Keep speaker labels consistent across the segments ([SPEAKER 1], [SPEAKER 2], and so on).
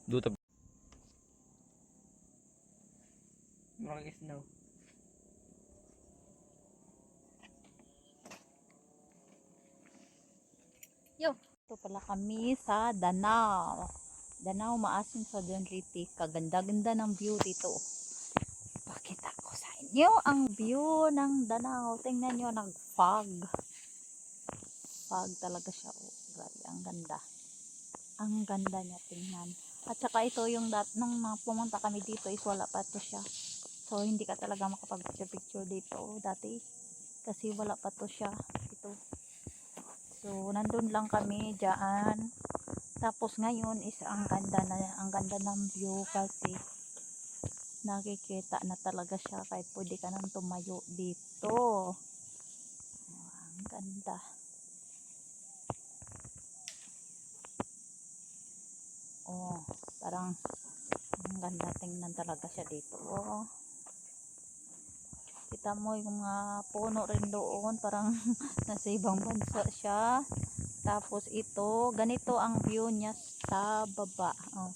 [SPEAKER 1] Duta.
[SPEAKER 2] Mga snow.
[SPEAKER 3] Yo, ito pala kami sa Danao. Danao Maasin Southern Leyte. Kaganda-ganda ng view dito. Pakita ko sa inyo ang view ng Danao. Tingnan nyo, nag-fog. Fog talaga siya. Oh, grabe, ang ganda. Ang ganda niya, tingnan. At saka ito yung nung pumunta kami dito is wala pa to siya. So, hindi ka talaga makapag-picture dito dati. Kasi wala pa to siya. Ito. So, nandun lang kami dyan. Tapos ngayon is ang ganda ng view kasi nakikita na talaga siya kahit pwede ka nang tumayo dito. Ang ganda. Oh, parang ang ganda tingnan talaga siya dito. Oh. Kita mo yung mga puno rin doon, parang nasa ibang bansa siya. Tapos ito, ganito ang view niya sa baba. Oh,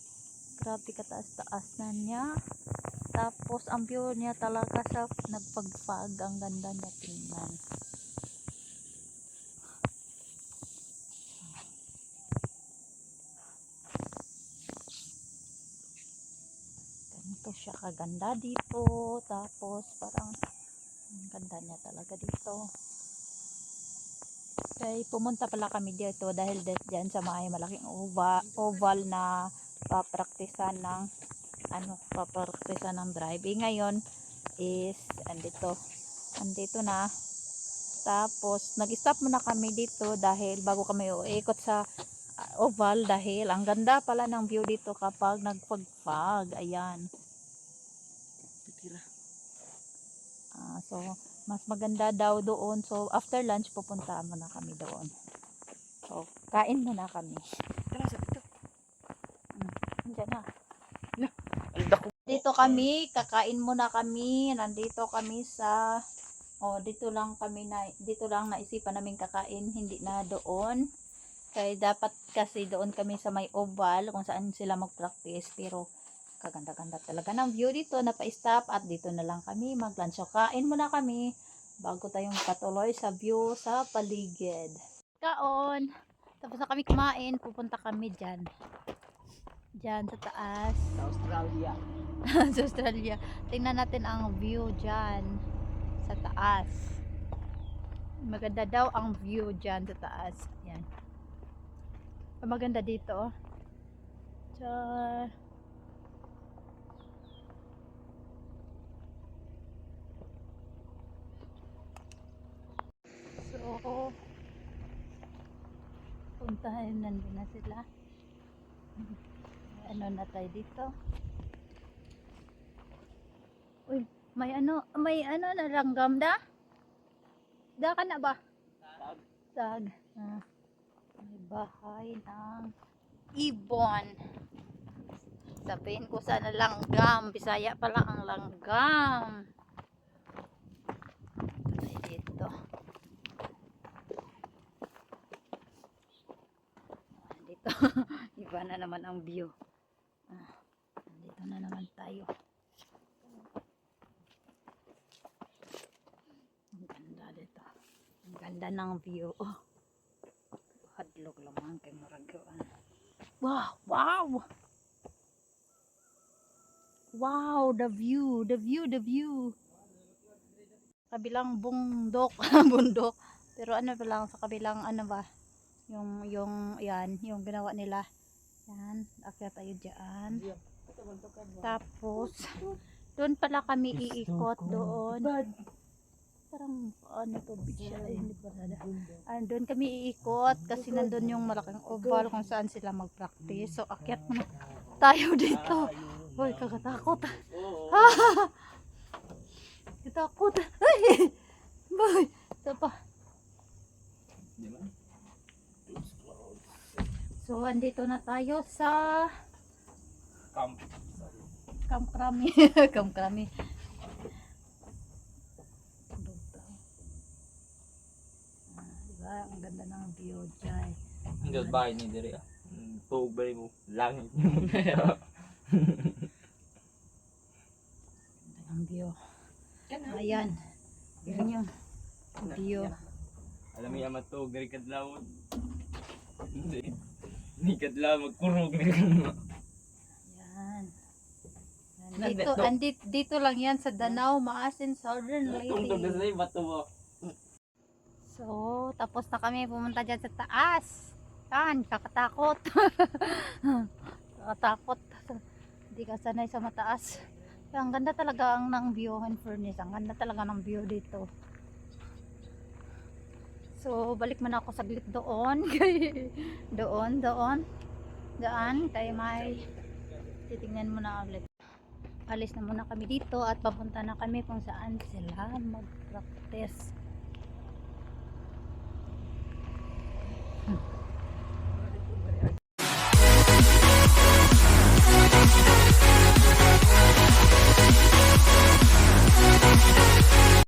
[SPEAKER 3] grabe kataas-taas na niya. Tapos ang view niya talaga sa nagpagpag, ang ganda niya tingnan. Ganito siya kaganda dito. Tapos parang ang ganda niya talaga dito. Kaya pumunta pala kami dito dahil dyan sa may malaking oval na papraktisan ng driving. Ngayon is andito na. Tapos nag-stop muna kami dito dahil bago kami uikot sa oval dahil ang ganda pala ng view dito kapag nagpagpag. Ayan. So mas maganda daw doon. So after lunch pupunta muna kami doon. So kain muna kami.
[SPEAKER 2] Tara sa pito.
[SPEAKER 3] Diyan na.
[SPEAKER 2] Ang dako.
[SPEAKER 3] Dito kami, kakain muna kami. Nandito kami sa dito lang naisipan namin kakain, hindi na doon. Kaya dapat kasi doon kami sa may oval kung saan sila mag-practice, pero kaganda-ganda talaga ng view dito. Napa-stop at dito na lang kami mag-lunch. So kain muna kami bago tayong patuloy sa view sa paligid. Kaon. Tapos na kami kumain, pupunta kami diyan sa taas.
[SPEAKER 2] Sa Australia.
[SPEAKER 3] Sa Australia. Tingnan natin ang view dyan sa taas. Maganda daw ang view dyan sa taas. Yan. Maganda dito. Diyan. So, puntahan nandun na sila. Ano na tayo dito? Uy, may ano na langgam da? Da ka na ba? Sag. May bahay ng ibon. Sabihin ko sana langgam. Bisaya pala ang langgam. Ay, dito. Dito. Iba na naman ang view. Dito na naman tayo. Ang ganda dito. Ang ganda ng view. Oh. Hadlog lamang kay maragaan. Wow! Wow! Wow! The view! The view! The view! Kabilang bundok. Bundok. Pero ano pa lang sa kabilang ano ba? Yung ginawa nila. Yan. Akyat tayo dyan. Tapos, doon pala kami iikot doon. Parang ano to beach siya. Hindi pa doon kami iikot kasi nandun yung malaking oval kung saan sila mag-practice. So, akyat muna tayo dito. Hoy, kakatakot. Katakot. Ay! Boy! Ito pa. So, andito na tayo sa Camp Krami. Camp Krami. Diba? Ang ganda ng view dyan.
[SPEAKER 1] Ang bahay ni Diri. Tuog ba mo? Langit.
[SPEAKER 3] Ang view. Ayan. Yan yung view.
[SPEAKER 1] Alam mo yung amat tuog, dari kadlaw. Hindi kadlaw, magkurog na gano'n.
[SPEAKER 3] Yan. Dito lang yan sa Danao, Maasin, Southern
[SPEAKER 1] Tungtog na
[SPEAKER 3] Leyte.
[SPEAKER 1] sa'yo, bato mo.
[SPEAKER 3] So, tapos na kami pumunta dyan sa taas. Yan, kakatakot. Kakatakot. Hindi ka sanay sa mataas. Ang ganda talaga ng view in furnace. Ang ganda talaga ng view dito. So, balik man ako saglit doon. doon. Daan. Kaya may titingnan mo na ulit. Alis na muna kami dito at papunta na kami kung saan sila mag-practice.